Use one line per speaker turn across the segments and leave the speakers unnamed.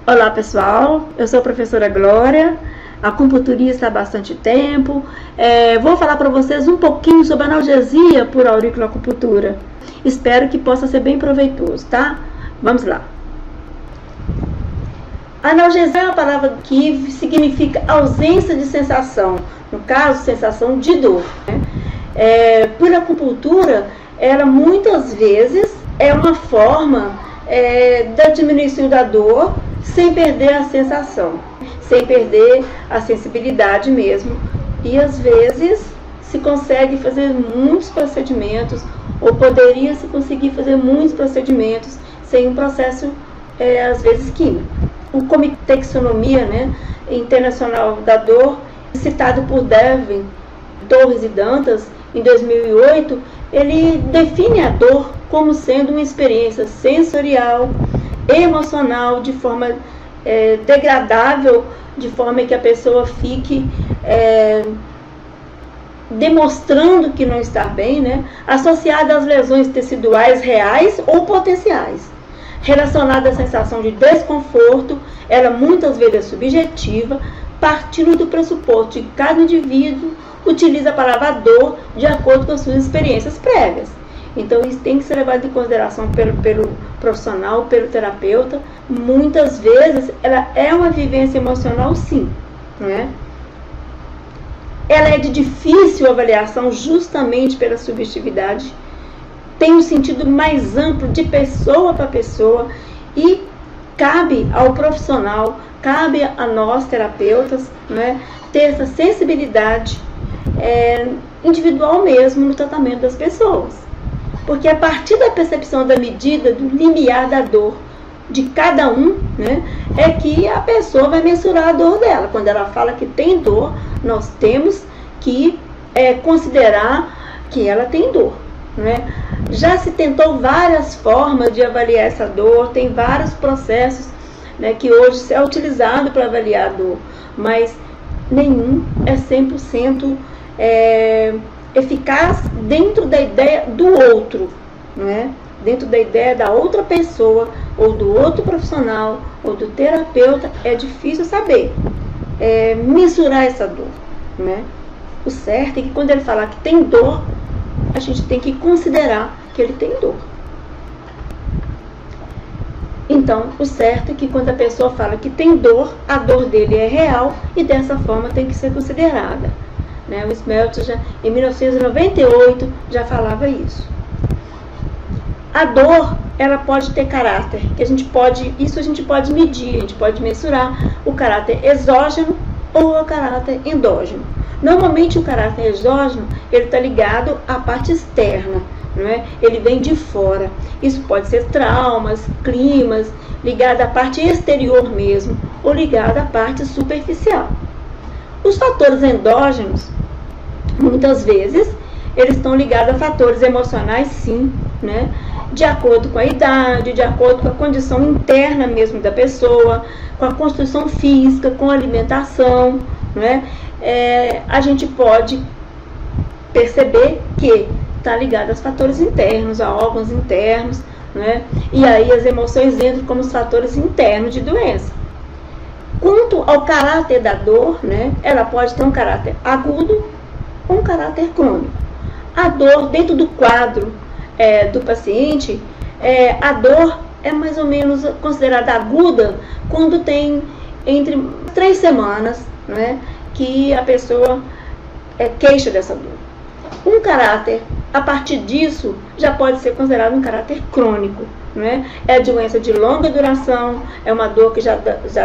Olá pessoal, eu sou a professora Glória, acupunturista há bastante tempo. Vou falar para vocês um pouquinho sobre analgesia por auriculoacupuntura. Espero que possa ser bem proveitoso, tá? Vamos lá. Analgesia é uma palavra que significa ausência de sensação, no caso, sensação de dor, né? Por acupuntura, ela muitas vezes é uma forma da diminuição da dor, sem perder a sensação, sem perder a sensibilidade mesmo. E às vezes se consegue fazer muitos procedimentos, ou poderia se conseguir fazer muitos procedimentos sem um processo, às vezes, químico. O Comitê de Taxonomia, né, Internacional da Dor, citado por Devlin, Torres e Dantas, em 2008, ele define a dor como sendo uma experiência sensorial, emocional, de forma degradável, de forma que a pessoa fique demonstrando que não está bem, né, associada às lesões teciduais reais ou potenciais, relacionada à sensação de desconforto. Ela muitas vezes é subjetiva, partindo do pressuposto de que cada indivíduo utiliza a palavra dor de acordo com as suas experiências prévias. Então isso tem que ser levado em consideração pelo profissional, pelo terapeuta. Muitas vezes ela é uma vivência emocional, sim, né? Ela é de difícil avaliação justamente pela subjetividade, tem um sentido mais amplo de pessoa para pessoa e cabe ao profissional, cabe a nós terapeutas, né, ter essa sensibilidade individual mesmo no tratamento das pessoas. Porque a partir da percepção da medida, do limiar da dor de cada um, né, é que a pessoa vai mensurar a dor dela. Quando ela fala que tem dor, nós temos que considerar que ela tem dor, né? Já se tentou várias formas de avaliar essa dor, tem vários processos, né, que hoje é utilizado para avaliar a dor, mas nenhum é 100% eficaz dentro da ideia do outro, né? Dentro da ideia da outra pessoa, ou do outro profissional, ou do terapeuta. É difícil saber mensurar essa dor, né? O certo é que quando ele falar que tem dor, a gente tem que considerar que ele tem dor. Então, o certo é que quando a pessoa fala que tem dor, a dor dele é real e dessa forma tem que ser considerada, né? O Smeltzer, já em 1998, já falava isso. A dor, ela pode ter caráter, que a gente pode medir, a gente pode mensurar o caráter exógeno ou o caráter endógeno. Normalmente o caráter exógeno, ele está ligado à parte externa, não é? Ele vem de fora. Isso pode ser traumas, climas, ligado à parte exterior mesmo, ou ligado à parte superficial. Os fatores endógenos, muitas vezes, eles estão ligados a fatores emocionais, sim, né? De acordo com a idade, de acordo com a condição interna mesmo da pessoa, com a construção física, com a alimentação, né? A gente pode perceber que está ligado aos fatores internos, a órgãos internos, né? E aí as emoções entram como os fatores internos de doença. Quanto ao caráter da dor, né? Ela pode ter um caráter agudo ou um caráter crônico. A dor, dentro do quadro do paciente, a dor é mais ou menos considerada aguda quando tem entre 3 semanas, né, que a pessoa queixa dessa dor. Um caráter, a partir disso, já pode ser considerado um caráter crônico, né? É doença de longa duração, é uma dor que já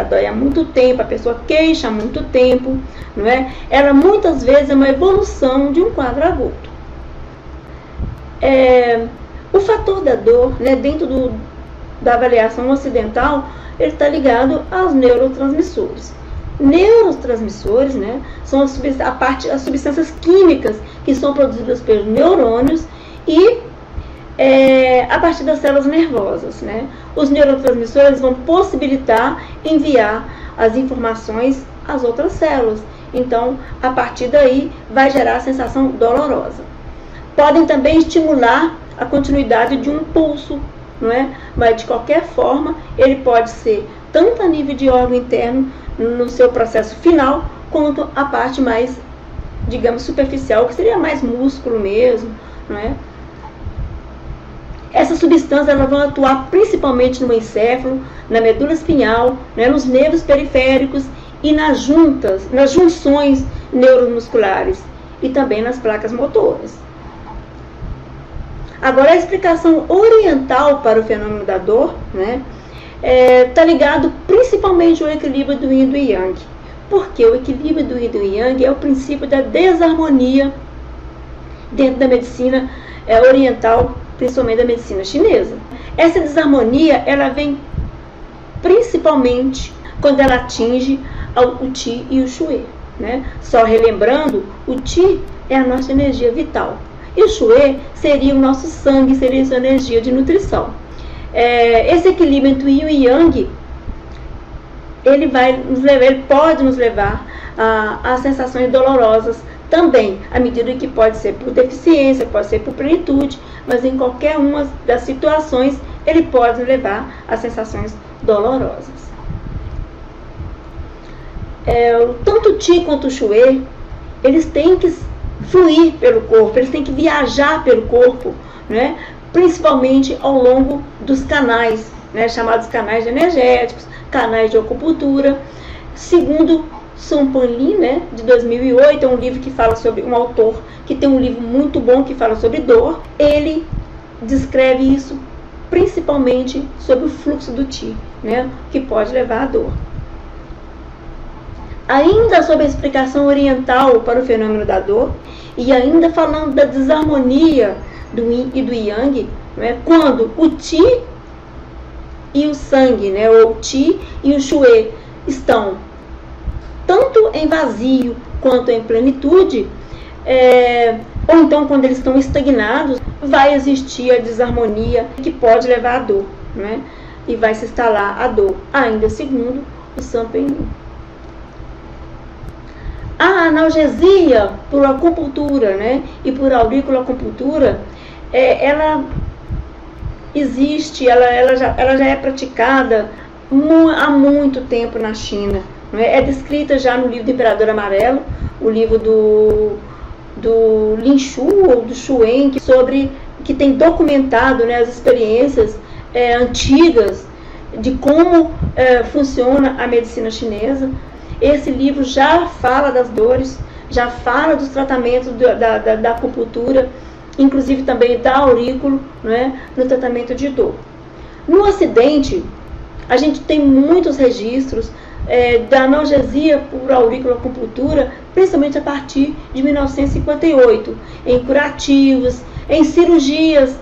dói há muito tempo, a pessoa queixa há muito tempo, não é? Ela muitas vezes é uma evolução de um quadro agudo. O fator da dor, né, dentro da avaliação ocidental, ele está ligado aos neurotransmissores. Neurotransmissores, né, são as substâncias químicas que são produzidas pelos neurônios e a partir das células nervosas, né? Os neurotransmissores vão possibilitar enviar as informações às outras células. Então, a partir daí, vai gerar a sensação dolorosa. Podem também estimular a continuidade de um pulso, não é? Mas, de qualquer forma, ele pode ser tanto a nível de órgão interno, no seu processo final, quanto a parte mais, digamos, superficial, que seria mais músculo mesmo, não é? Essas substâncias elas vão atuar principalmente no encéfalo, na medula espinhal, né, nos nervos periféricos e nas junções neuromusculares e também nas placas motoras. Agora, a explicação oriental para o fenômeno da dor, né, está ligado principalmente ao equilíbrio do Yin e do Yang. Porque o equilíbrio do Yin e do Yang é o princípio da desarmonia dentro da medicina oriental, principalmente da medicina chinesa. Essa desarmonia, ela vem principalmente quando ela atinge o Qi e o Shui, né? Só relembrando, o Qi é a nossa energia vital e o Shui seria o nosso sangue, seria a sua energia de nutrição. Esse equilíbrio entre o Yin e o Yang, ele pode nos levar a sensações dolorosas também, à medida que pode ser por deficiência, pode ser por plenitude, mas em qualquer uma das situações ele pode nos levar a sensações dolorosas. Tanto o Qi quanto o Shui, eles têm que fluir pelo corpo, eles têm que viajar pelo corpo, né? Principalmente ao longo dos canais, né? Chamados canais energéticos, canais de acupuntura. Segundo Sun Panlin, né, de 2008, é um livro que fala sobre um autor que tem um livro muito bom que fala sobre dor. Ele descreve isso principalmente sobre o fluxo do Qi, né, que pode levar à dor. Ainda sobre a explicação oriental para o fenômeno da dor, e ainda falando da desarmonia do Yin e do Yang, né, quando o Qi e o sangue, né, ou o Qi e o Shui estão tanto em vazio quanto em plenitude, ou então quando eles estão estagnados, vai existir a desarmonia que pode levar à dor, né? E vai se instalar a dor, ainda segundo o Sun Panlin. A analgesia por acupuntura, né, e por auriculoacupuntura, ela existe, ela já é praticada há muito tempo na China. É descrita já no livro do Imperador Amarelo, o livro do Lin Shu ou do Xuen, que tem documentado, né, as experiências antigas de como funciona a medicina chinesa. Esse livro já fala das dores, já fala dos tratamentos da acupuntura, inclusive também da aurículo, né, no tratamento de dor. No Ocidente, a gente tem muitos registros da analgesia por auriculoacupuntura, principalmente a partir de 1958, em curativos, em cirurgias,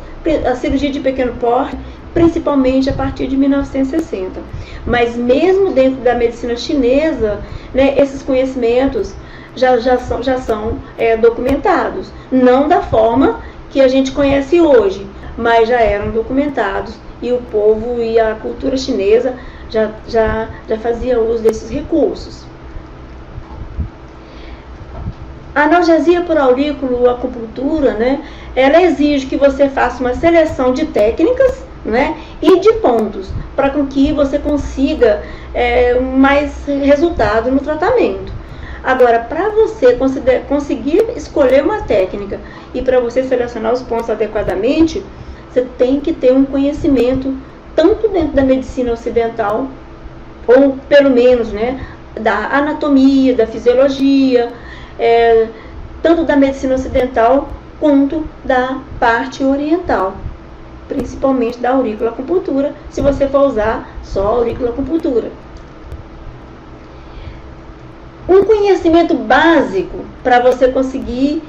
a cirurgia de pequeno porte, principalmente a partir de 1960. Mas mesmo dentro da medicina chinesa, né, esses conhecimentos já são documentados, não da forma que a gente conhece hoje, mas já eram documentados, e o povo e a cultura chinesa já fazia uso desses recursos. A analgesia por auriculoacupuntura, né, ela exige que você faça uma seleção de técnicas, né, e de pontos, para que você consiga mais resultado no tratamento. Agora, para você conseguir escolher uma técnica e para você selecionar os pontos adequadamente, você tem que ter um conhecimento tanto dentro da medicina ocidental, ou pelo menos, né, da anatomia, da fisiologia, tanto da medicina ocidental quanto da parte oriental, principalmente da auriculoacupuntura, se você for usar só auriculoacupuntura. Um conhecimento básico para você conseguir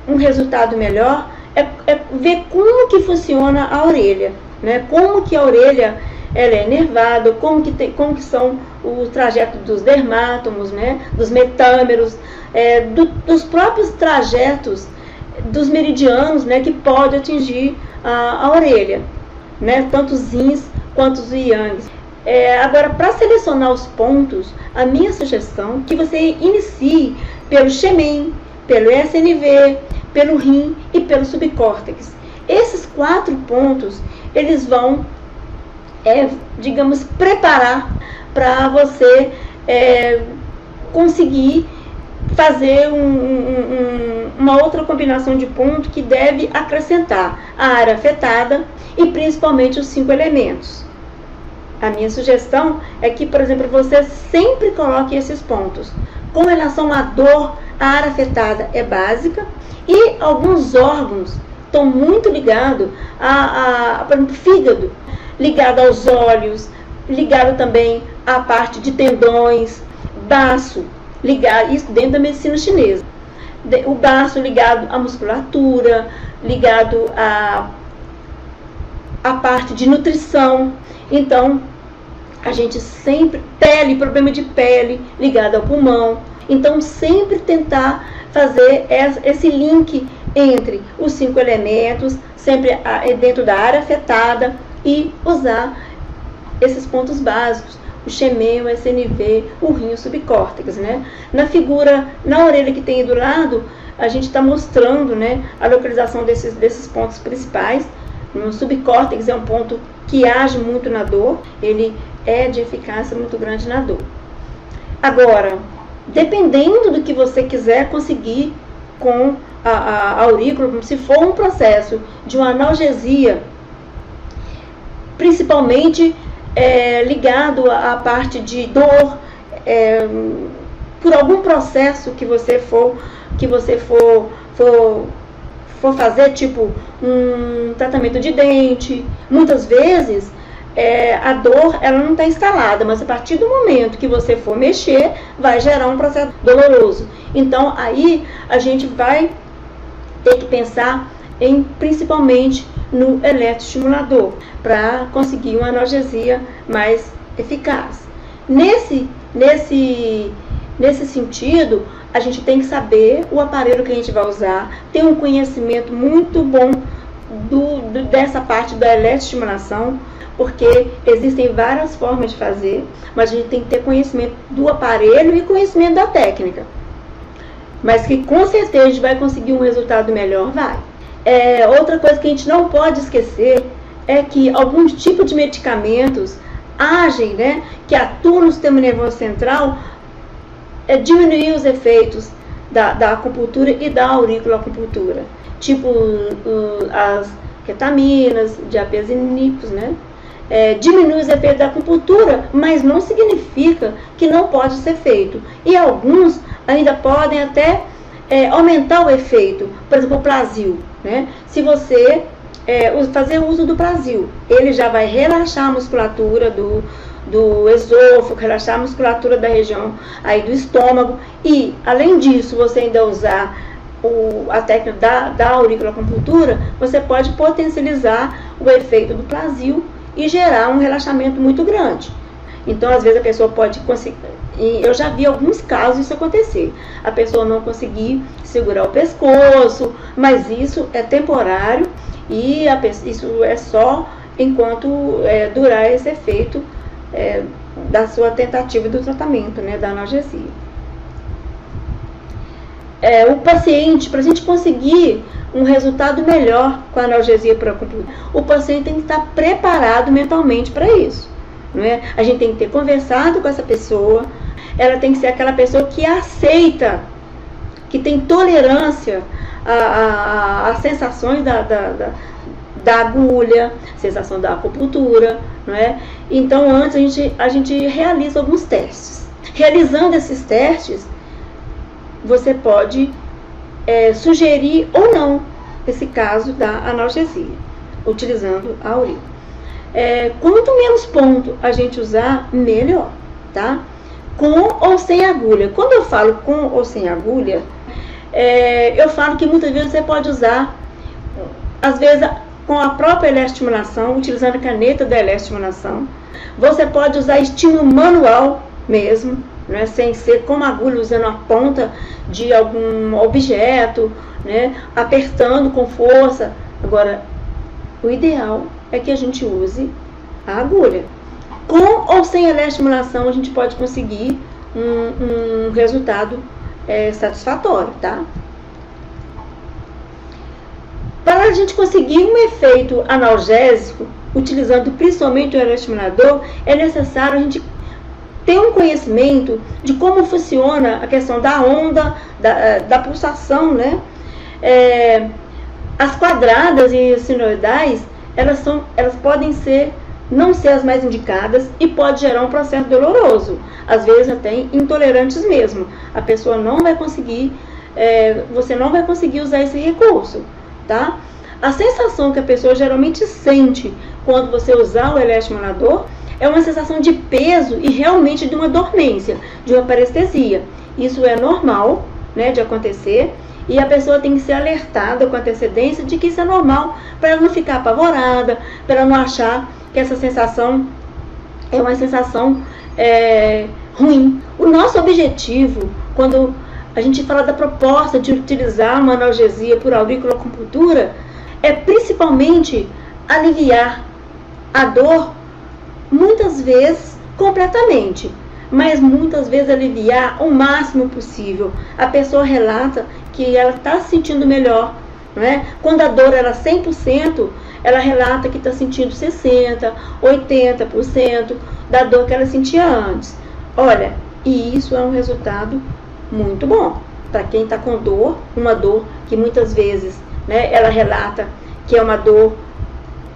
um resultado melhor é ver como que funciona a orelha, né? Como que a orelha ela é nervada, como que são o trajeto dos dermátomos, né? Dos metâmeros, dos próprios trajetos dos meridianos, né? Que pode atingir a orelha, né? Tanto os Yins quanto os Yangs. Agora, para selecionar os pontos, a minha sugestão é que você inicie pelo Shemen, pelo SNV, pelo rim e pelo subcórtex. Esses 4 pontos, eles vão digamos, preparar para você conseguir fazer uma outra combinação de ponto que deve acrescentar a área afetada e principalmente os 5 elementos. A minha sugestão é que, por exemplo, você sempre coloque esses pontos. Com relação à dor, a área afetada é básica e alguns órgãos estão muito ligados por exemplo, fígado, ligado aos olhos, ligado também à parte de tendões, baço, ligado, isso dentro da medicina chinesa. O baço ligado à musculatura, ligado à parte de nutrição. Então, a gente sempre, problema de pele ligado ao pulmão. Então, sempre tentar fazer esse link entre os 5 elementos, sempre dentro da área afetada, e usar esses pontos básicos, o xemém, o SNV, o rim, o subcórtex, né? Na figura, na orelha que tem aí do lado, a gente está mostrando, né, a localização desses pontos principais. O subcórtex é um ponto que age muito na dor, ele é de eficácia muito grande na dor. Agora, dependendo do que você quiser conseguir com a aurícula, se for um processo de uma analgesia, principalmente ligado à parte de dor, por algum processo que você for fazer, tipo um tratamento de dente, muitas vezes a dor ela não está instalada, mas a partir do momento que você for mexer, vai gerar um processo doloroso. Então aí a gente vai ter que pensar principalmente no eletroestimulador para conseguir uma analgesia mais eficaz. Nesse sentido, a gente tem que saber o aparelho que a gente vai usar, ter um conhecimento muito bom dessa parte da eletroestimulação, porque existem várias formas de fazer, mas a gente tem que ter conhecimento do aparelho e conhecimento da técnica. Mas que com certeza a gente vai conseguir um resultado melhor, vai. Outra coisa que a gente não pode esquecer é que alguns tipos de medicamentos agem, né, que atuam no sistema nervoso central, diminuir os efeitos da acupuntura e da auriculoacupuntura, tipo as ketaminas, diazepínicos, né? Diminui os efeitos da acupuntura, mas não significa que não pode ser feito. E alguns ainda podem até aumentar o efeito. Por exemplo, o Plasil, né? Se você fazer uso do Plasil, ele já vai relaxar a musculatura do esôfago, relaxar a musculatura da região aí do estômago, e além disso você ainda usar a técnica da auriculoacupuntura, você pode potencializar o efeito do Plasil e gerar um relaxamento muito grande. Então, às vezes a pessoa pode conseguir, e eu já vi alguns casos isso acontecer, a pessoa não conseguir segurar o pescoço, mas isso é temporário e isso é só enquanto durar esse efeito da sua tentativa do tratamento, né, da analgesia. O paciente, para a gente conseguir um resultado melhor com a analgesia por acupuntura, o paciente tem que estar preparado mentalmente para isso, não é? A gente tem que ter conversado com essa pessoa, ela tem que ser aquela pessoa que aceita, que tem tolerância às sensações da agulha, sensação da acupuntura, não é? Então, antes a gente realiza alguns testes. Realizando esses testes, você pode sugerir ou não esse caso da analgesia, utilizando a aurícula. Quanto menos ponto a gente usar, melhor, tá? Com ou sem agulha. Quando eu falo com ou sem agulha, eu falo que muitas vezes você pode usar, às vezes, com a própria eletroestimulação, utilizando a caneta da eletroestimulação. Você pode usar estímulo manual mesmo, né, sem ser como agulha, usando a ponta de algum objeto, né, apertando com força. Agora, o ideal é que a gente use a agulha. Com ou sem eletroestimulação, a gente pode conseguir um resultado satisfatório, tá? Para a gente conseguir um efeito analgésico utilizando principalmente o eletroestimulador, é necessário a gente ter um conhecimento de como funciona a questão da onda, da pulsação, né? As quadradas e as sinusoidais, elas podem não ser as mais indicadas e pode gerar um processo doloroso, às vezes até intolerantes mesmo. A pessoa não vai conseguir, você não vai conseguir usar esse recurso, tá? A sensação que a pessoa geralmente sente quando você usar o eletroestimulador é uma sensação de peso e realmente de uma dormência, de uma parestesia. Isso é normal, né, de acontecer, e a pessoa tem que ser alertada com antecedência de que isso é normal, para ela não ficar apavorada, para ela não achar que essa sensação é uma sensação ruim. O nosso objetivo, quando a gente fala da proposta de utilizar uma analgesia por auriculoacupuntura, é principalmente aliviar a dor, muitas vezes completamente, mas muitas vezes aliviar o máximo possível. A pessoa relata que ela está se sentindo melhor, não é? Quando a dor era 100%, ela relata que está sentindo 60%, 80% da dor que ela sentia antes. Olha, e isso é um resultado muito bom para quem está com dor, uma dor que muitas vezes, né, ela relata que é uma dor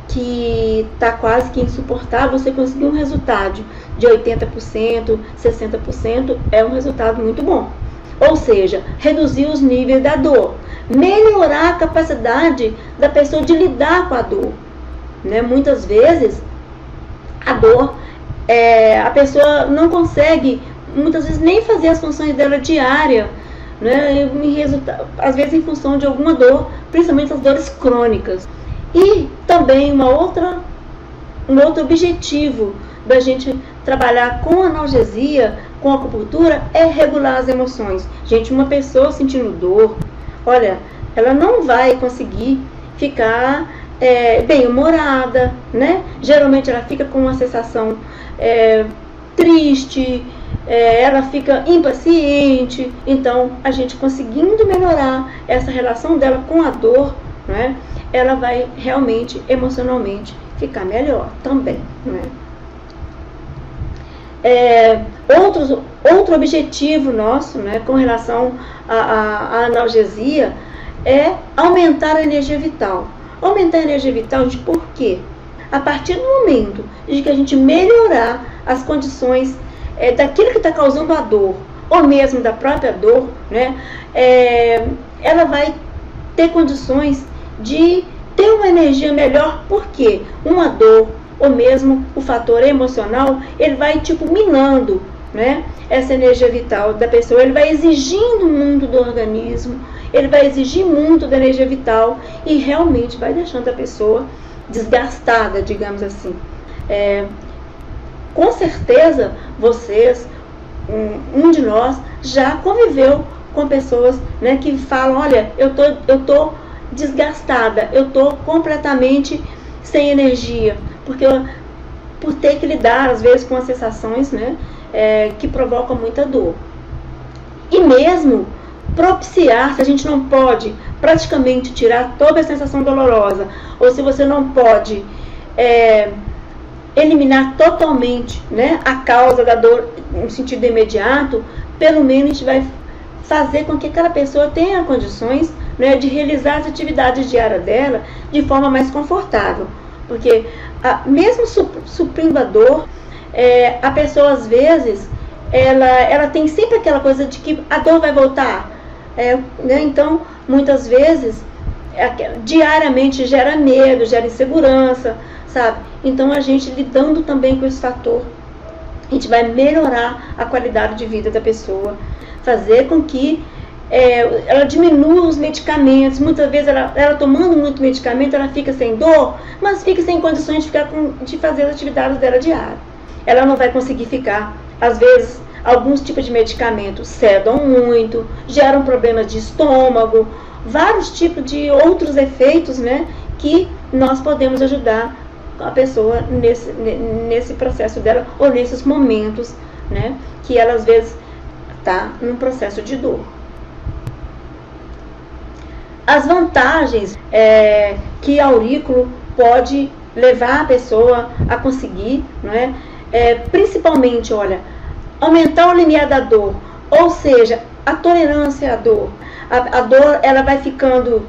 que está quase que insuportável. Você conseguir um resultado de 80%, 60%, é um resultado muito bom. Ou seja, reduzir os níveis da dor, melhorar a capacidade da pessoa de lidar com a dor, né? Muitas vezes a dor, a pessoa não consegue, muitas vezes, nem fazer as funções dela diária, né? Às vezes em função de alguma dor, principalmente as dores crônicas. E também um outro objetivo da gente trabalhar com analgesia, com acupuntura, é regular as emoções. Gente, uma pessoa sentindo dor, olha, ela não vai conseguir ficar bem-humorada, né? Geralmente ela fica com uma sensação triste, ela fica impaciente. Então, a gente conseguindo melhorar essa relação dela com a dor, né, ela vai realmente, emocionalmente, ficar melhor também, né? Outro objetivo nosso, né, com relação à analgesia, é aumentar a energia vital. Aumentar a energia vital de por quê? A partir do momento de que a gente melhorar as condições daquilo que está causando a dor, ou mesmo da própria dor, né, ela vai ter condições de ter uma energia melhor, porque uma dor, ou mesmo o fator emocional, ele vai minando, né, essa energia vital da pessoa. Ele vai exigindo muito do organismo, ele vai exigir muito da energia vital e realmente vai deixando a pessoa desgastada, digamos assim. Com certeza vocês, um de nós, já conviveu com pessoas, né, que falam: olha, eu tô desgastada, eu tô completamente sem energia, por ter que lidar às vezes com as sensações, né, que provocam muita dor. E mesmo propiciar, se a gente não pode praticamente tirar toda a sensação dolorosa, ou se você não pode eliminar totalmente, né, a causa da dor no sentido imediato, pelo menos a gente vai fazer com que aquela pessoa tenha condições, né, de realizar as atividades diárias dela de forma mais confortável. Porque mesmo suprindo a dor, a pessoa às vezes ela tem sempre aquela coisa de que a dor vai voltar, né? Então muitas vezes diariamente gera medo, gera insegurança, sabe? Então a gente lidando também com esse fator, a gente vai melhorar a qualidade de vida da pessoa, fazer com que ela diminua os medicamentos. Muitas vezes ela tomando muito medicamento, ela fica sem dor, mas fica sem condições de fazer as atividades dela diária. Ela não vai conseguir ficar, às vezes, alguns tipos de medicamentos sedam muito, geram problemas de estômago, vários tipos de outros efeitos, né, que nós podemos ajudar a pessoa nesse processo dela, ou nesses momentos, né, que ela às vezes está num processo de dor. As vantagens que a aurículo pode levar a pessoa a conseguir, não é? Principalmente, olha, aumentar o limiar da dor, ou seja, a tolerância à dor. A dor, ela vai ficando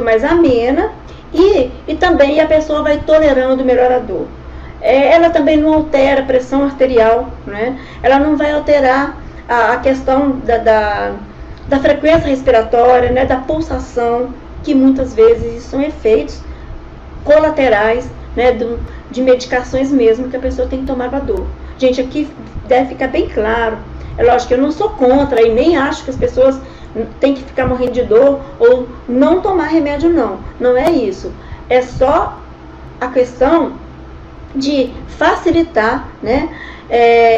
mais amena e também a pessoa vai tolerando melhor a dor. Ela também não altera a pressão arterial, né? Ela não vai alterar a questão da frequência respiratória, né? Da pulsação, que muitas vezes são efeitos colaterais, né? De medicações mesmo que a pessoa tem que tomar para a dor. Gente, aqui deve ficar bem claro. É lógico que eu não sou contra e nem acho que as pessoas têm que ficar morrendo de dor ou não tomar remédio, não. Não é isso. É só a questão de facilitar, né,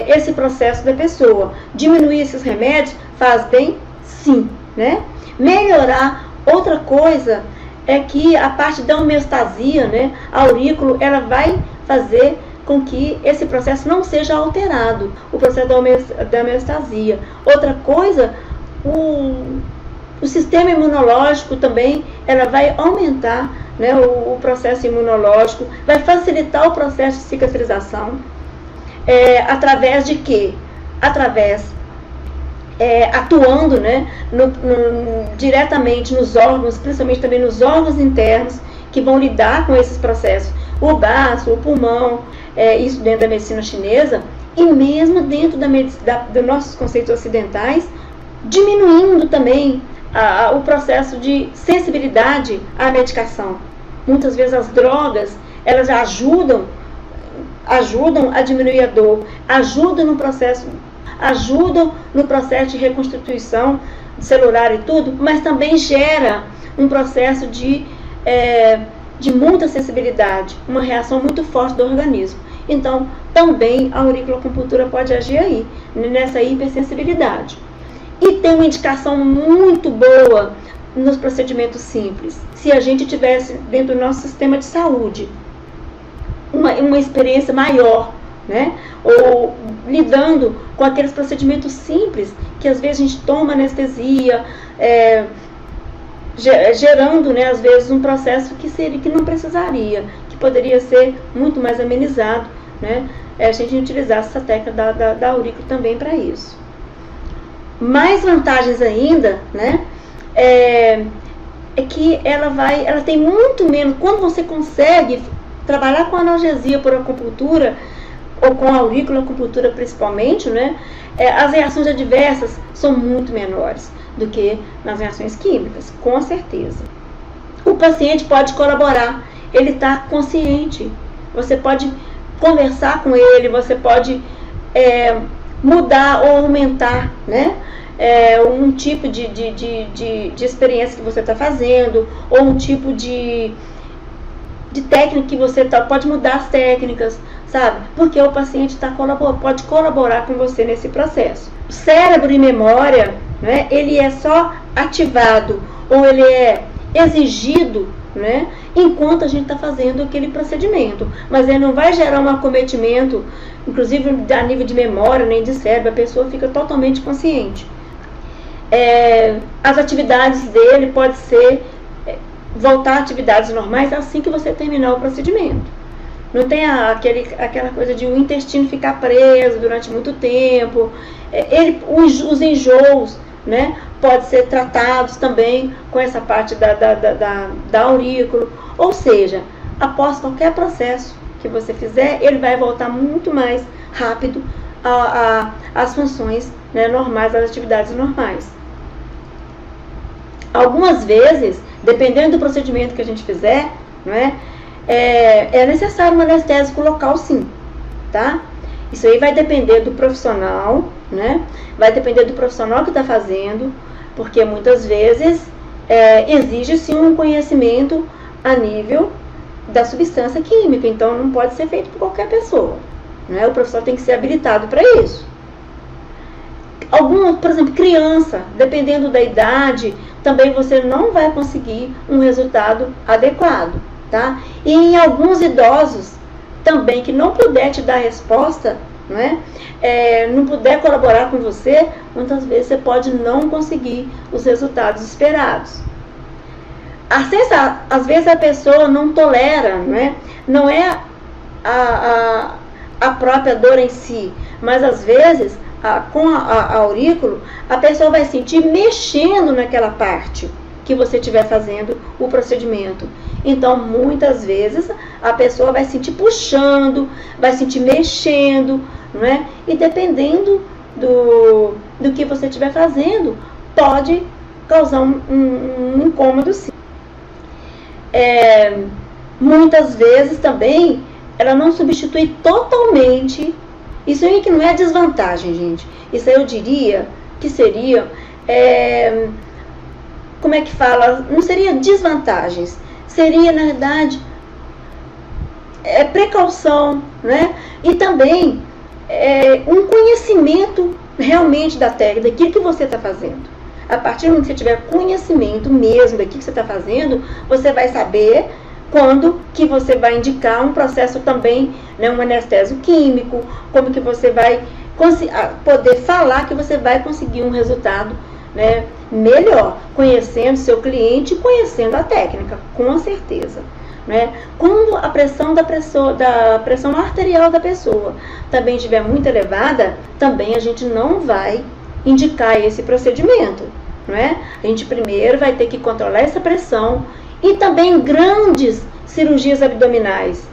esse processo da pessoa. Diminuir esses remédios faz bem? Sim, né? Melhorar, outra coisa é que a parte da homeostasia, né, a aurícula, ela vai fazer com que esse processo não seja alterado, o processo da homeostasia. Outra coisa, o sistema imunológico também, ela vai aumentar, né, o processo imunológico, vai facilitar o processo de cicatrização, através de quê? Atuando, né, diretamente nos órgãos, principalmente também nos órgãos internos, que vão lidar com esses processos, o baço, o pulmão, isso dentro da medicina chinesa, e mesmo dentro dos nossos conceitos ocidentais, diminuindo também o processo de sensibilidade à medicação. Muitas vezes as drogas, elas ajudam a diminuir a dor, ajudam no processo de reconstituição celular e tudo, mas também gera um processo de muita sensibilidade, uma reação muito forte do organismo. Então, também a auriculoacupuntura pode agir aí, nessa hipersensibilidade. E tem uma indicação muito boa nos procedimentos simples. Se a gente tivesse dentro do nosso sistema de saúde uma experiência maior, né? Ou lidando com aqueles procedimentos simples, que às vezes a gente toma anestesia, gerando, né, às vezes um processo que não precisaria, que poderia ser muito mais amenizado, né? A gente utilizasse essa técnica da aurícula também para isso. Mais vantagens ainda, né, é que ela tem muito menos, quando você consegue trabalhar com analgesia por acupuntura, ou com a auriculoacupuntura principalmente, né, as reações adversas são muito menores do que nas reações químicas, com certeza. O paciente pode colaborar, ele está consciente, você pode conversar com ele, você pode mudar ou aumentar, né, um tipo de experiência que você está fazendo, ou um tipo de técnica que você pode mudar as técnicas, sabe? Porque o paciente pode colaborar com você nesse processo. O cérebro e memória, né, ele é só ativado ou ele é exigido, né, enquanto a gente está fazendo aquele procedimento, mas ele não vai gerar um acometimento, inclusive a nível de memória nem de cérebro, a pessoa fica totalmente consciente. As atividades dele pode ser voltar a atividades normais assim que você terminar o procedimento. Não tem aquela coisa de o intestino ficar preso durante muito tempo. Os enjoos, né, podem ser tratados também com essa parte da aurícula. Ou seja, após qualquer processo que você fizer, ele vai voltar muito mais rápido às funções, né, normais, às atividades normais. Algumas vezes, dependendo do procedimento que a gente fizer, não é necessário um anestésico local, sim, tá? Isso aí vai depender do profissional, né? Vai depender do profissional que está fazendo, porque muitas vezes exige-se um conhecimento a nível da substância química, então não pode ser feito por qualquer pessoa, né? O profissional tem que ser habilitado para isso. Por exemplo, criança, dependendo da idade, também você não vai conseguir um resultado adequado, tá? E em alguns idosos também que não puder te dar resposta, né, não puder colaborar com você, muitas vezes você pode não conseguir os resultados esperados. Às vezes a pessoa não tolera, não é a própria dor em si, mas às vezes com a aurículo a pessoa vai sentir mexendo naquela parte que você estiver fazendo o procedimento. Então muitas vezes a pessoa vai sentir puxando, vai sentir mexendo, e dependendo do que você estiver fazendo, pode causar um incômodo sim. Muitas vezes também ela não substitui totalmente. Isso aí que não é desvantagem, gente. Isso aí eu diria que seria, como é que fala? Não seria desvantagens. Seria, na verdade, precaução, E também um conhecimento realmente da técnica, daquilo que você está fazendo. A partir do momento que você tiver conhecimento mesmo daquilo que você está fazendo, você vai saber quando que você vai indicar um processo também, um anestésio químico, como que você vai poder falar que você vai conseguir um resultado melhor, conhecendo seu cliente, conhecendo a técnica, com certeza. Quando a pressão da pressão arterial da pessoa também estiver muito elevada, também a gente não vai indicar esse procedimento. A gente primeiro vai ter que controlar essa pressão. E também grandes cirurgias abdominais,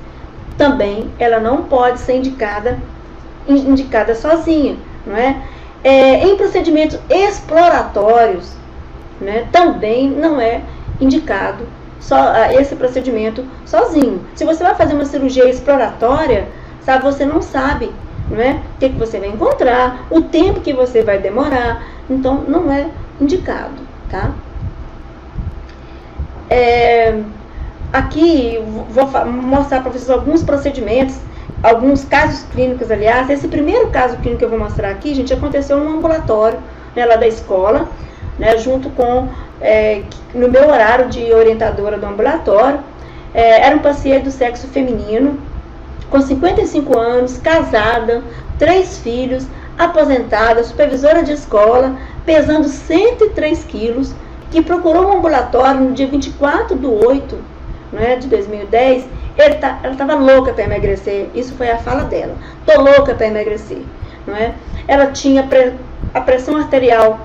também ela não pode ser indicada sozinha, em procedimentos exploratórios, também não é indicado esse procedimento sozinho. Se você vai fazer uma cirurgia exploratória, você não sabe, o que você vai encontrar, o tempo que você vai demorar, então não é indicado, tá? Aqui vou mostrar para vocês alguns procedimentos, alguns casos clínicos, aliás. Esse primeiro caso clínico que eu vou mostrar aqui, gente, aconteceu num ambulatório, lá da escola, junto com, no meu horário de orientadora do ambulatório. Era um paciente do sexo feminino, com 55 anos, casada, 3 filhos, aposentada, supervisora de escola, pesando 103 quilos, que procurou um ambulatório no dia 24/8, de 2010, ela estava louca para emagrecer. Isso foi a fala dela. Tô louca para emagrecer, Ela tinha a pressão arterial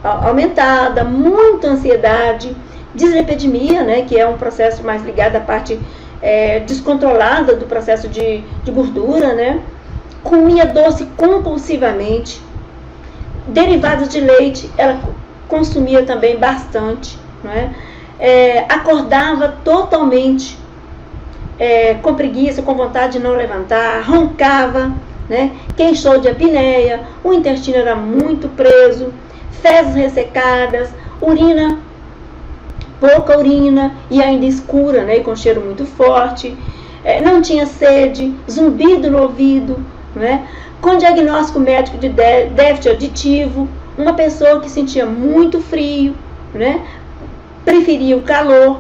aumentada, muita ansiedade, dislipidemia, que é um processo mais ligado à parte descontrolada do processo de gordura, Comia doce compulsivamente, derivados de leite, ela consumia também bastante, acordava totalmente com preguiça, com vontade de não levantar, roncava, queixou de apneia, o intestino era muito preso, fezes ressecadas, pouca urina e ainda escura, e com cheiro muito forte, não tinha sede, zumbido no ouvido, com diagnóstico médico de déficit auditivo, uma pessoa que sentia muito frio, preferia o calor.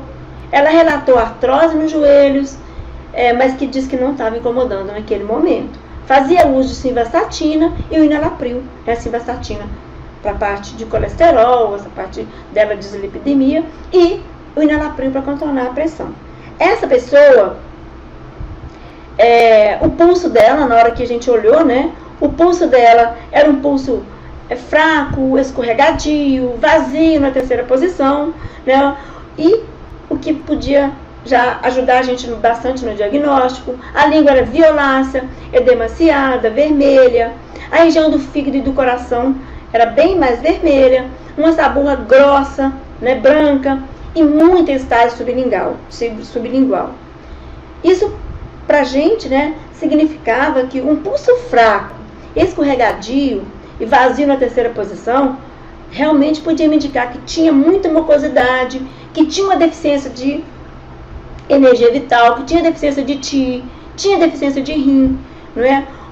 Ela relatou artrose nos joelhos, mas que disse que não estava incomodando naquele momento. Fazia uso de simvastatina e o enalapril, a simvastatina para a parte de colesterol, essa parte dela de dislipidemia, e o enalapril para controlar a pressão. Essa pessoa, o pulso dela, na hora que a gente olhou, o pulso dela era um pulso fraco, escorregadio, vazio na terceira posição, e o que podia já ajudar a gente bastante no diagnóstico. A língua era violácea, edemaciada, vermelha, a região do fígado e do coração era bem mais vermelha, uma saburra grossa, branca, e muita estase sublingual. Isso pra gente, significava que um pulso fraco, escorregadio e vazio na terceira posição, realmente podia me indicar que tinha muita mucosidade, que tinha uma deficiência de energia vital, que tinha deficiência de ti, tinha deficiência de rim,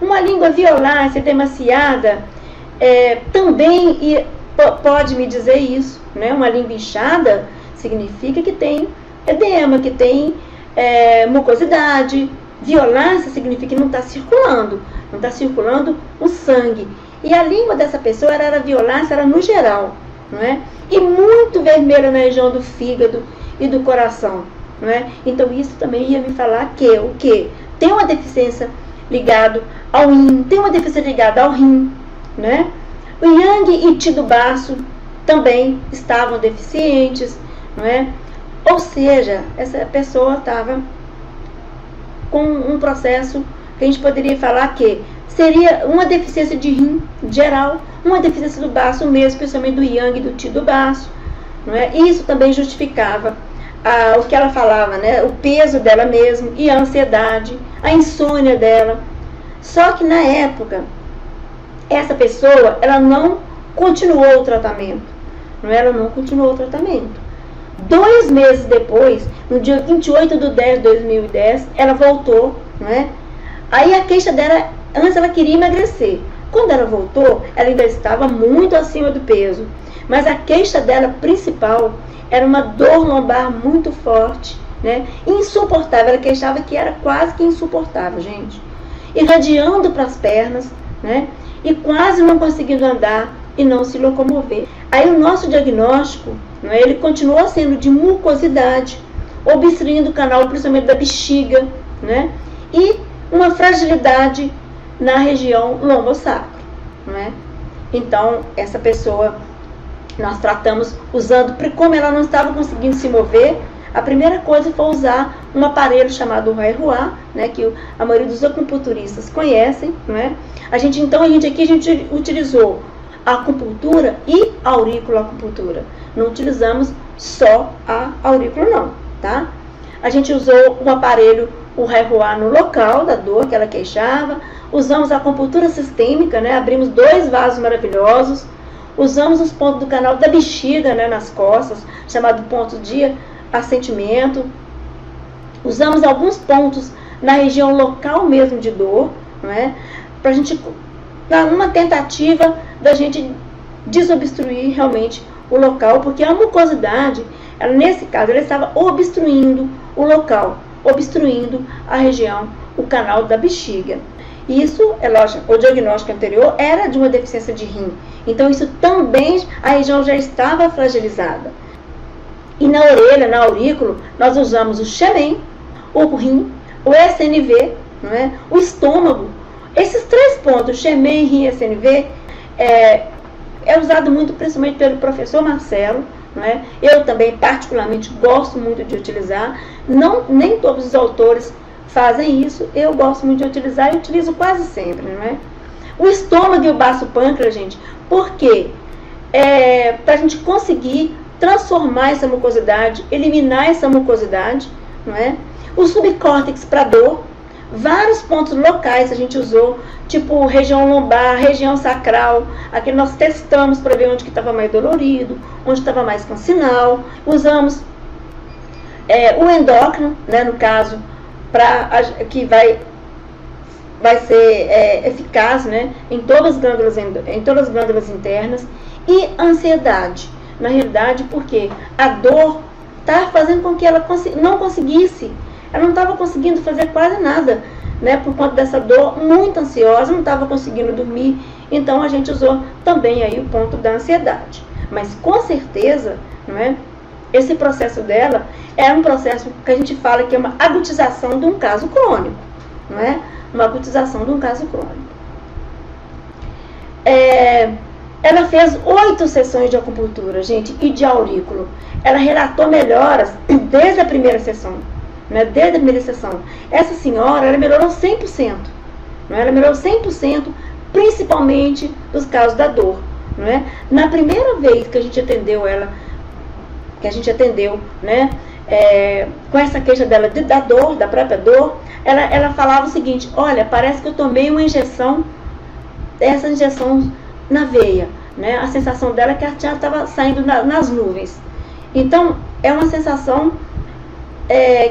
Uma língua violácea, demasiada, também pode me dizer isso, Uma língua inchada significa que tem edema, que tem mucosidade. Violácea significa que não está circulando o sangue. E a língua dessa pessoa era violácea, era no geral, não é? E muito vermelho na região do fígado e do coração, não é? Então isso também ia me falar que o que tem uma deficiência ligado ao rim, tem uma deficiência ligada ao rim, né? O yang e ti do baço também estavam deficientes, não é? Ou seja, essa pessoa estava com um processo que a gente poderia falar que seria uma deficiência de rim geral, uma deficiência do baço mesmo, especialmente do yang e do ti do baço, não é? Isso também justificava o que ela falava, né? O peso dela mesmo e a ansiedade, a insônia dela. Só que na época, essa pessoa, ela não continuou o tratamento, não é? Ela não continuou o tratamento. 2 meses depois, no dia 28/10/2010, ela voltou, não é? Aí a queixa dela, antes ela queria emagrecer. Quando ela voltou, ela ainda estava muito acima do peso. Mas a queixa dela principal era uma dor lombar muito forte, né? Insuportável. Ela queixava que era quase que insuportável, gente. Irradiando para as pernas, né? E quase não conseguindo andar e não se locomover. Aí o nosso diagnóstico, não é? Ele continuou sendo de mucosidade, obstruindo o canal principalmente da bexiga, né? E uma fragilidade na região lombosacro, não é? Então, essa pessoa nós tratamos usando, como ela não estava conseguindo se mover, a primeira coisa foi usar um aparelho chamado Raihuá, né, que a maioria dos acupunturistas conhecem, não é? A gente utilizou a acupuntura e a auriculoacupuntura. Não utilizamos só a aurícula não, tá? A gente usou um aparelho, o Raihuá, no local da dor que ela queixava. Usamos a acupuntura sistêmica, né? Abrimos 2 vasos maravilhosos. Usamos os pontos do canal da bexiga, né, nas costas, chamado ponto de assentimento. Usamos alguns pontos na região local mesmo de dor, não é? Pra gente, numa tentativa da gente desobstruir realmente o local, porque a mucosidade, ela, nesse caso, ela estava obstruindo o local, obstruindo a região, o canal da bexiga. Isso, é lógico, o diagnóstico anterior era de uma deficiência de rim. Então, isso também, a região já estava fragilizada. E na orelha, na aurículo, nós usamos o xemen, o rim, o SNV, não é? O estômago. Esses 3 pontos, xemen, rim e SNV, é usado muito, principalmente pelo professor Marcelo, não é? Eu também, particularmente, gosto muito de utilizar. Nem todos os autores fazem isso, eu gosto muito de utilizar e utilizo quase sempre, não é? O estômago e o baço pâncreas, gente, por quê? Para a gente conseguir transformar essa mucosidade, eliminar essa mucosidade, não é? O subcórtex para dor, vários pontos locais a gente usou, tipo região lombar, região sacral, aqui nós testamos para ver onde que estava mais dolorido, onde estava mais com sinal. Usamos o endócrino, né, no caso, que vai ser eficaz, né, em todas as glândulas internas. E ansiedade, na realidade, porque a dor está fazendo com que ela não conseguisse, ela não estava conseguindo fazer quase nada, né, por conta dessa dor, muito ansiosa, não estava conseguindo dormir. Então a gente usou também aí o ponto da ansiedade. Mas com certeza, não é? Esse processo dela é um processo que a gente fala que é uma agutização de um caso crônico, não é? Uma agutização de um caso crônico. Ela fez 8 sessões de acupuntura, gente, e de aurículo. Ela relatou melhoras desde a primeira sessão, né? Desde a primeira sessão. Essa senhora, ela melhorou 100%, não é? Ela melhorou 100%, principalmente dos casos da dor, não é? Na primeira vez que a gente atendeu ela, né, com essa queixa dela da dor, da própria dor, ela falava o seguinte: olha, parece que eu tomei uma injeção, essa injeção na veia, né? A sensação dela é que ela já estava saindo nas nuvens. Então, é uma sensação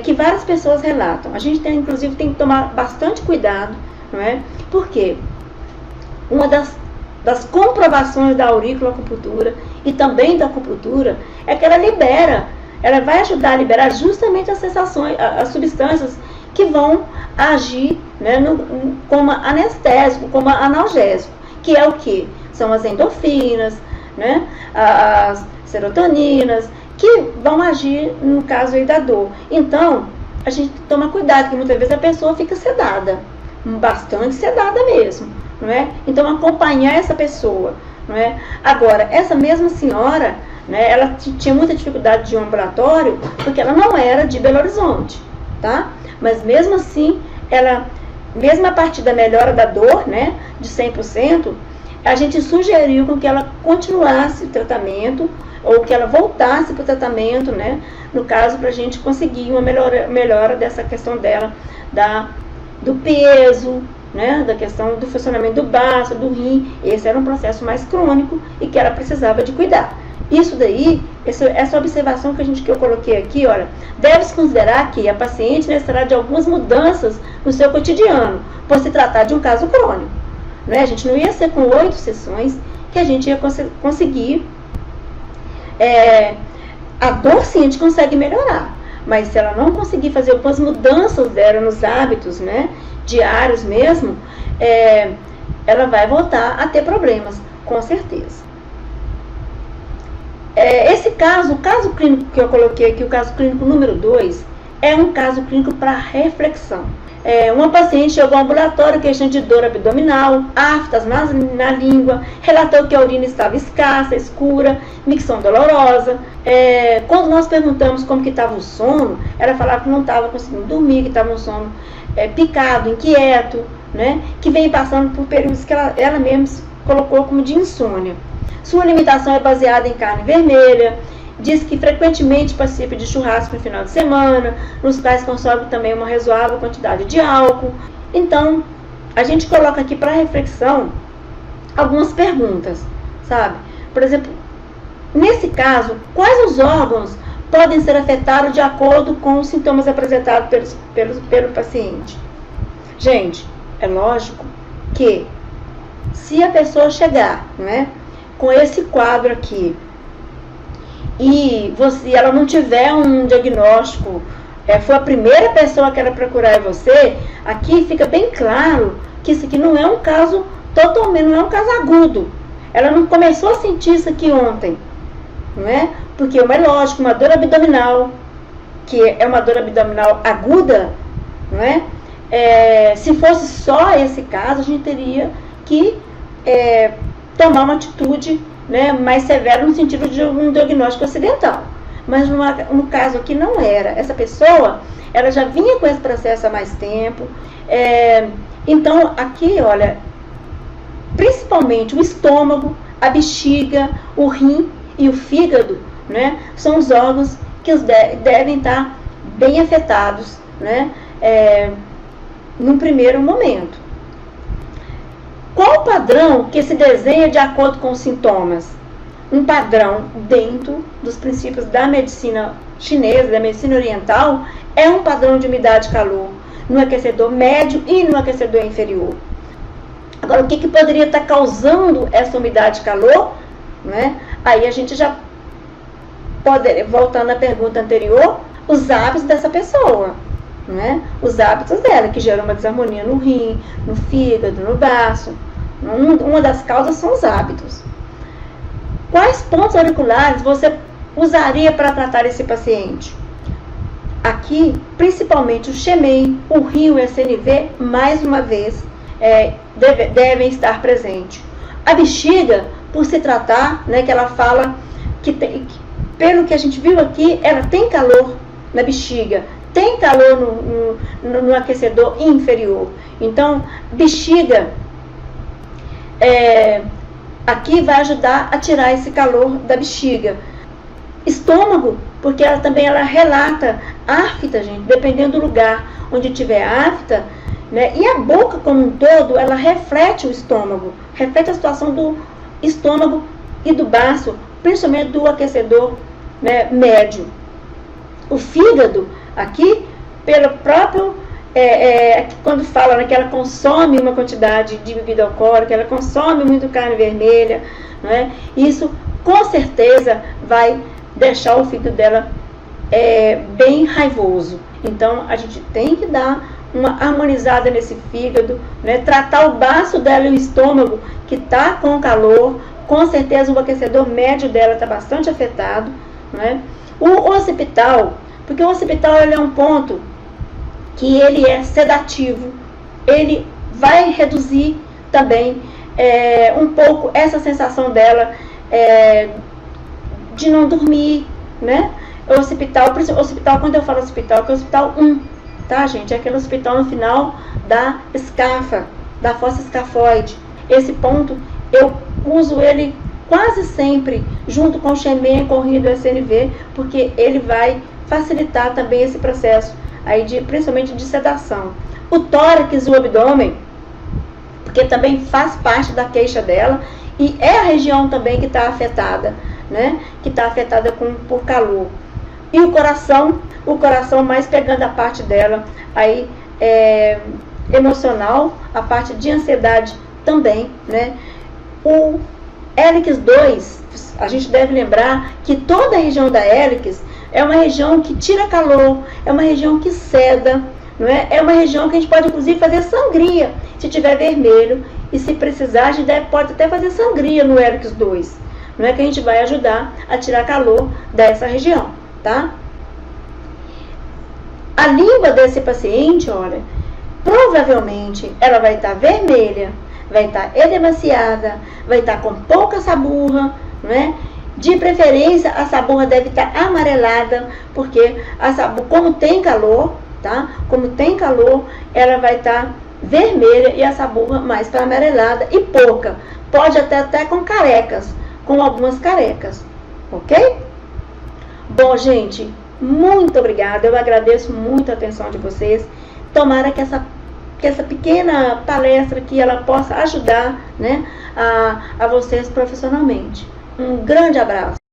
que várias pessoas relatam. A gente inclusive tem que tomar bastante cuidado, não é? Porque uma das comprovações da auriculoacupuntura e também da acupuntura é que ela vai ajudar a liberar justamente as sensações, as substâncias que vão agir, né, como anestésico, como analgésico, que é o que? São as endorfinas, né? As serotoninas, que vão agir no caso aí da dor. Então, a gente toma cuidado, porque muitas vezes a pessoa fica sedada, bastante sedada mesmo, não é? Então, acompanhar essa pessoa, não é? Agora, essa mesma senhora, né, ela tinha muita dificuldade de ir ao ambulatório, porque ela não era de Belo Horizonte, tá? Mas mesmo assim, ela, mesmo a partir da melhora da dor, né, de 100%, a gente sugeriu com que ela continuasse o tratamento, ou que ela voltasse para o tratamento, né, no caso, para a gente conseguir uma melhora dessa questão dela, do peso, né, da questão do funcionamento do baço, do rim. Esse era um processo mais crônico e que ela precisava de cuidar. Isso daí, essa observação que eu coloquei aqui, olha, deve-se considerar que a paciente necessitará de algumas mudanças no seu cotidiano, por se tratar de um caso crônico, né? A gente não ia ser com 8 sessões que a gente ia conseguir. A dor sim a gente consegue melhorar, mas se ela não conseguir fazer algumas mudanças dela nos hábitos, né, diários mesmo, ela vai voltar a ter problemas, com certeza. Esse caso, o caso clínico que eu coloquei aqui, o caso clínico número 2, é um caso clínico para reflexão. Uma paciente chegou ao ambulatório queixando de dor abdominal, aftas na língua, relatou que a urina estava escassa, escura, micção dolorosa. Quando nós perguntamos como que estava o sono, ela falava que não estava conseguindo dormir, que estava um sono picado, inquieto, né, que vem passando por períodos que ela mesma colocou como de insônia. Sua alimentação é baseada em carne vermelha. Diz que frequentemente participa de churrasco no final de semana, nos quais consome também uma razoável quantidade de álcool. Então, a gente coloca aqui para reflexão algumas perguntas, sabe? Por exemplo, nesse caso, quais os órgãos podem ser afetados de acordo com os sintomas apresentados pelo paciente? Gente, é lógico que se a pessoa chegar, né, com esse quadro aqui, e ela não tiver um diagnóstico, foi a primeira pessoa que ela procurar você, aqui fica bem claro que isso aqui não é um caso totalmente, não é um caso agudo. Ela não começou a sentir isso aqui ontem, não é? Porque é lógico, uma dor abdominal, que é uma dor abdominal aguda, não é? Se fosse só esse caso, a gente teria que tomar uma atitude, né, mais severa no sentido de um diagnóstico acidental. Mas no caso aqui não era. Essa pessoa, ela já vinha com esse processo há mais tempo. Então, aqui, olha, principalmente o estômago, a bexiga, o rim e o fígado, né, são os órgãos que devem estar bem afetados, né, num primeiro momento. Qual o padrão que se desenha de acordo com os sintomas? Um padrão dentro dos princípios da medicina chinesa, da medicina oriental, é um padrão de umidade e calor no aquecedor médio e no aquecedor inferior. Agora, o que poderia estar causando essa umidade e calor? Né? Aí a gente já pode, voltando à pergunta anterior, os hábitos dessa pessoa. Né? Os hábitos dela, que geram uma desarmonia no rim, no fígado, no baço. Uma das causas são os hábitos. Quais pontos auriculares você usaria para tratar esse paciente? Aqui, principalmente o Xemei, o rim e o SNV, mais uma vez, devem estar presentes. A bexiga, por se tratar, né, que ela fala pelo que a gente viu aqui, ela tem calor na bexiga, tem calor no aquecedor inferior. Então, bexiga aqui vai ajudar a tirar esse calor da bexiga. Estômago, porque ela também relata afta, gente, dependendo do lugar onde tiver afta, né? E a boca como um todo, ela reflete o estômago, reflete a situação do estômago e do baço, principalmente do aquecedor, né, médio. O fígado, aqui, pelo próprio, quando fala, né, que ela consome uma quantidade de bebida alcoólica, ela consome muito carne vermelha, né, isso com certeza vai deixar o fígado dela bem raivoso. Então, a gente tem que dar uma harmonizada nesse fígado, né, tratar o baço dela e o estômago, que está com calor, com certeza o aquecedor médio dela está bastante afetado, né? O occipital, porque o occipital ele é um ponto que ele é sedativo, ele vai reduzir também um pouco essa sensação dela de não dormir, né? O occipital, quando eu falo occipital, que é o occipital 1, tá, gente? É aquele occipital no final da escafa, da fossa escafoide. Esse ponto, eu uso ele quase sempre junto com o Xemen, com o rio do SNV, porque ele vai facilitar também esse processo aí principalmente de sedação. O tórax e o abdômen, porque também faz parte da queixa dela e é a região também que está afetada, né? Que está afetada por calor. E o coração mais pegando a parte dela aí emocional, a parte de ansiedade também, né? O hélix 2, a gente deve lembrar que toda a região da hélix é uma região que tira calor, é uma região que seda, não é? É uma região que a gente pode inclusive fazer sangria, se tiver vermelho, e se precisar a gente pode até fazer sangria no hélix 2, não é, que a gente vai ajudar a tirar calor dessa região, tá? A língua desse paciente, olha, provavelmente ela vai estar vermelha, vai estar edemaciada, vai estar com pouca saburra, né? De preferência, a saburra deve estar amarelada, porque a saburra, como tem calor, tá? Como tem calor, ela vai estar vermelha e a saburra mais para amarelada e pouca. Pode até com carecas, com algumas carecas, ok? Bom, gente, muito obrigada. Eu agradeço muito a atenção de vocês. Tomara que essa pequena palestra aqui ela possa ajudar, né, a vocês profissionalmente. Um grande abraço.